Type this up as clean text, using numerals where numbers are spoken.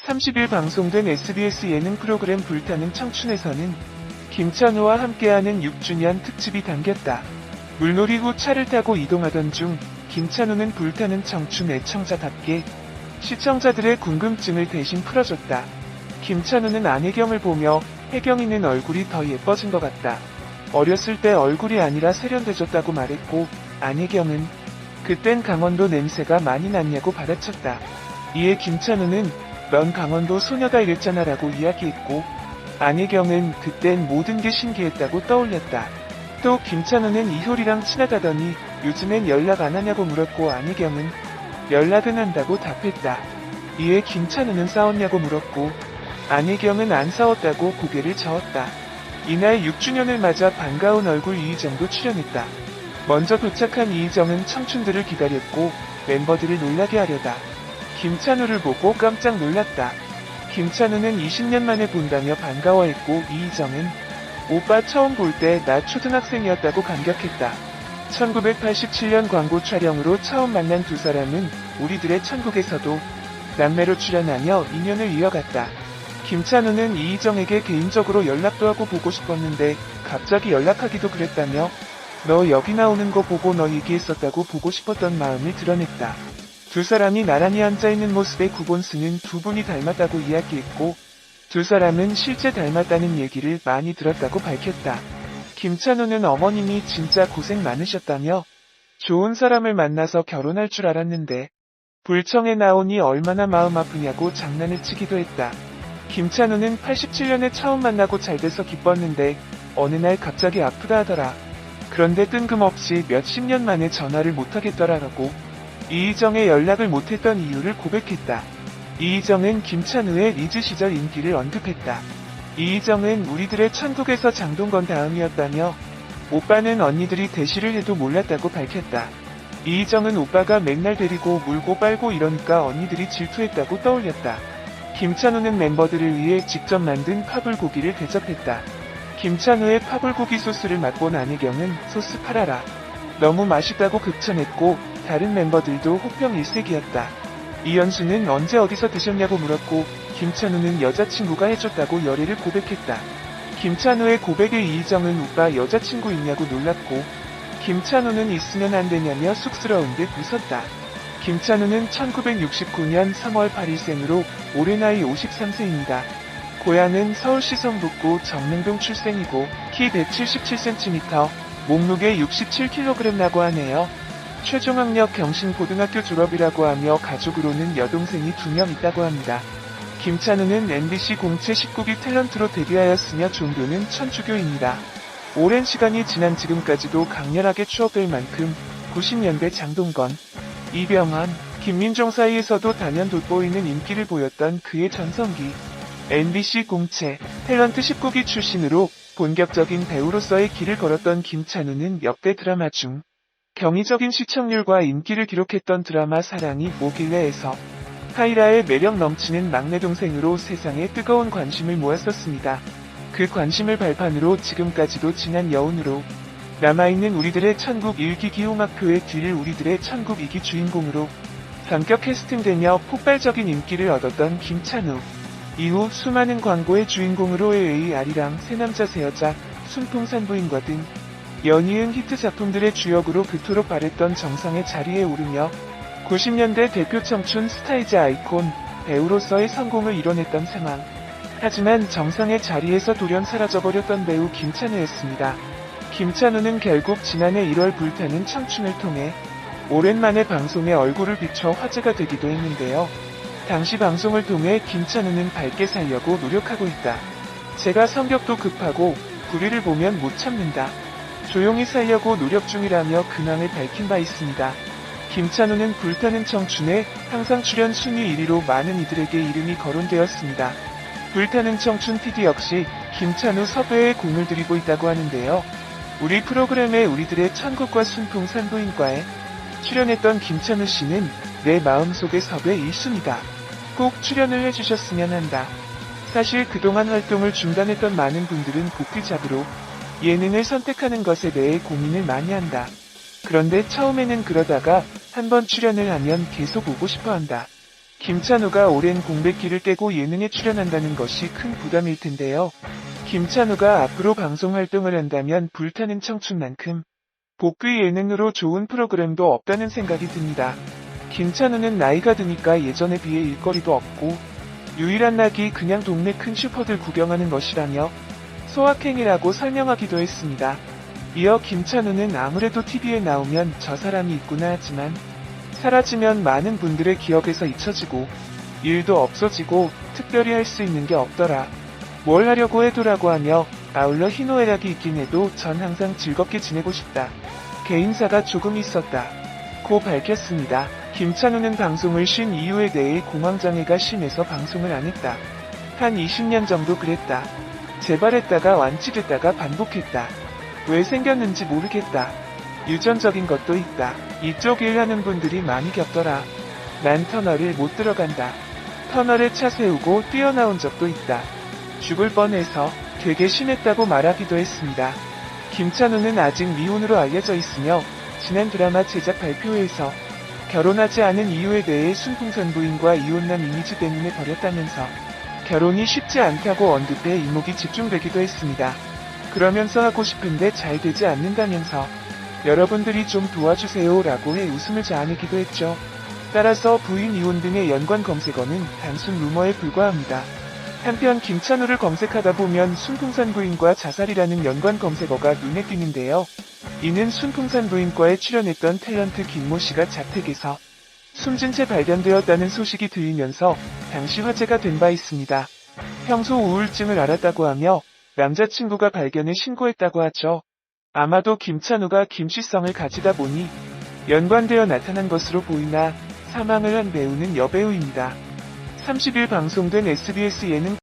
30일 방송된 SBS 예능 프로그램 불타는 청춘에서는 김찬우와 함께하는 6주년 특집이 담겼다. 물놀이 후 차를 타고 이동하던 중 김찬우는 불타는 청춘 애청자답게 시청자들의 궁금증을 대신 풀어줬다. 김찬우는 안혜경을 보며 혜경이는 얼굴이 더 예뻐진 것 같다. 어렸을 때 얼굴이 아니라 세련돼졌다고 말했고, 안혜경은 그땐 강원도 냄새가 많이 났냐고 받아쳤다. 이에 김찬우는 넌 강원도 소녀다 이랬잖아 라고 이야기했고, 안혜경은 그땐 모든 게 신기했다고 떠올렸다. 또 김찬우는 이효리랑 친하다더니 요즘엔 연락 안 하냐고 물었고, 안혜경은 연락은 한다고 답했다. 이에 김찬우는 싸웠냐고 물었고, 안혜경은 안 싸웠다고 고개를 저었다. 이날 6주년을 맞아 반가운 얼굴 이희정도 출연했다. 먼저 도착한 이희정은 청춘들을 기다렸고 멤버들을 놀라게 하려다 김찬우를 보고 깜짝 놀랐다. 김찬우는 20년 만에 본다며 반가워했고, 이희정은 오빠 처음 볼 때 나 초등학생이었다고 감격했다. 1987년 광고 촬영으로 처음 만난 두 사람은 우리들의 천국에서도 남매로 출연하며 인연을 이어갔다. 김찬우는 이희정에게 개인적으로 연락도 하고 보고 싶었는데 갑자기 연락하기도 그랬다며 너 여기 나오는 거 보고 너 얘기했었다고 보고 싶었던 마음을 드러냈다. 두 사람이 나란히 앉아있는 모습의 구본승은 두 분이 닮았다고 이야기했고, 두 사람은 실제 닮았다는 얘기를 많이 들었다고 밝혔다. 김찬우는 어머님이 진짜 고생 많으셨다며 좋은 사람을 만나서 결혼할 줄 알았는데 불청에 나오니 얼마나 마음 아프냐고 장난을 치기도 했다. 김찬우는 87년에 처음 만나고 잘 돼서 기뻤는데 어느 날 갑자기 아프다 하더라. 그런데 뜬금없이 몇십 년 만에 전화를 못하겠더라라고 이희정의 연락을 못했던 이유를 고백했다. 이희정은 김찬우의 리즈 시절 인기를 언급했다. 이희정은 우리들의 천국에서 장동건 다음이었다며 오빠는 언니들이 대시를 해도 몰랐다고 밝혔다. 이희정은 오빠가 맨날 데리고 물고 빨고 이러니까 언니들이 질투했다고 떠올렸다. 김찬우는 멤버들을 위해 직접 만든 파불고기를 대접했다. 김찬우의 파불고기 소스를 맛본 안혜경은 소스 팔아라. 너무 맛있다고 극찬했고 다른 멤버들도 호평 일색이었다. 이현수는 언제 어디서 드셨냐고 물었고 김찬우는 여자친구가 해줬다고 열애를 고백했다. 김찬우의 고백에 이희정은 오빠 여자친구 있냐고 놀랐고 김찬우는 있으면 안 되냐며 쑥스러운 듯 웃었다. 김찬우는 1969년 3월 8일생으로 올해 나이 53세입니다. 고향은 서울시 성북구 정릉동 출생이고 키 177cm, 몸무게 67kg라고 하네요. 최종학력 경신고등학교 졸업이라고 하며 가족으로는 여동생이 2명 있다고 합니다. 김찬우는 MBC 공채 19기 탤런트로 데뷔하였으며 종교는 천주교입니다. 오랜 시간이 지난 지금까지도 강렬하게 추억될 만큼 90년대 장동건, 이병헌, 김민종 사이에서도 단연 돋보이는 인기를 보였던 그의 전성기. MBC 공채 탤런트 19기 출신으로 본격적인 배우로서의 길을 걸었던 김찬우는 역대 드라마 중 경이적인 시청률과 인기를 기록했던 드라마 사랑이 뭐길래에서 카이라의 매력 넘치는 막내 동생으로 세상에 뜨거운 관심을 모았었습니다. 그 관심을 발판으로 지금까지도 진한 여운으로 남아있는 우리들의 천국 1기 기용학표의 뒤를 우리들의 천국 2기 주인공으로 전격 캐스팅되며 폭발적인 인기를 얻었던 김찬우. 이후 수많은 광고의 주인공으로 AAR이랑 새남자 새여자, 순풍산부인과 등 연이은 히트 작품들의 주역으로 그토록 바랬던 정상의 자리에 오르며 90년대 대표 청춘 스타이자 아이콘, 배우로서의 성공을 이뤄냈던 상황. 하지만 정상의 자리에서 돌연 사라져버렸던 배우 김찬우였습니다. 김찬우는 결국 지난해 1월 불타는 청춘을 통해 오랜만에 방송에 얼굴을 비춰 화제가 되기도 했는데요. 당시 방송을 통해 김찬우는 밝게 살려고 노력하고 있다. 제가 성격도 급하고 불의를 보면 못 참는다. 조용히 살려고 노력 중이라며 근황을 밝힌 바 있습니다. 김찬우는 불타는 청춘에 항상 출연 순위 1위로 많은 이들에게 이름이 거론되었습니다. 불타는 청춘 PD 역시 김찬우 섭외에 공을 들이고 있다고 하는데요. 우리 프로그램에 우리들의 천국과 순풍 산부인과에 출연했던 김찬우 씨는 내 마음속의 섭외 1순위다. 꼭 출연을 해주셨으면 한다. 사실 그동안 활동을 중단했던 많은 분들은 복귀작으로 예능을 선택하는 것에 대해 고민을 많이 한다. 그런데 처음에는 그러다가 한번 출연을 하면 계속 오고 싶어 한다. 김찬우가 오랜 공백기를 깨고 예능에 출연한다는 것이 큰 부담일 텐데요. 김찬우가 앞으로 방송 활동을 한다면 불타는 청춘만큼 복귀 예능으로 좋은 프로그램도 없다는 생각이 듭니다. 김찬우는 나이가 드니까 예전에 비해 일거리도 없고 유일한 낙이 그냥 동네 큰 슈퍼들 구경하는 것이라며 소확행이라고 설명하기도 했습니다. 이어 김찬우는 아무래도 TV에 나오면 저 사람이 있구나 하지만 사라지면 많은 분들의 기억에서 잊혀지고 일도 없어지고 특별히 할 수 있는 게 없더라. 뭘 하려고 해도라고 하며 아울러 희노애락이 있긴 해도 전 항상 즐겁게 지내고 싶다. 개인사가 조금 있었다. 고 밝혔습니다. 김찬우는 방송을 쉰 이유에 대해 공황장애가 심해서 방송을 안 했다. 한 20년 정도 그랬다. 재발했다가 완치됐다가 반복했다. 왜 생겼는지 모르겠다. 유전적인 것도 있다. 이쪽 일 하는 분들이 많이 겪더라. 난 터널을 못 들어간다. 터널에 차 세우고 뛰어나온 적도 있다. 죽을 뻔해서 되게 심했다고 말하기도 했습니다. 김찬우는 아직 미혼으로 알려져 있으며 지난 드라마 제작 발표회에서 결혼하지 않은 이유에 대해 순풍산 부인과 이혼남 이미지 때문에 버렸다면서 결혼이 쉽지 않다고 언급해 이목이 집중되기도 했습니다. 그러면서 하고 싶은데 잘 되지 않는다면서 여러분들이 좀 도와주세요 라고 해 웃음을 자아내기도 했죠. 따라서 부인 이혼 등의 연관 검색어는 단순 루머에 불과합니다. 한편 김찬우를 검색하다 보면 순풍산 부인과 자살이라는 연관 검색어가 눈에 띄는데요. 이는 순풍산 부인과에 출연했던 탤런트 김모 씨가 자택에서 숨진 채 발견되었다는 소식이 들리면서 당시 화제가 된 바 있습니다. 평소 우울증을 앓았다고 하며 남자친구가 발견을 신고했다고 하죠. 아마도 김찬우가 김씨성을 가지다 보니 연관되어 나타난 것으로 보이나 사망을 한 배우는 여배우입니다. 30일 방송된 SBS 예능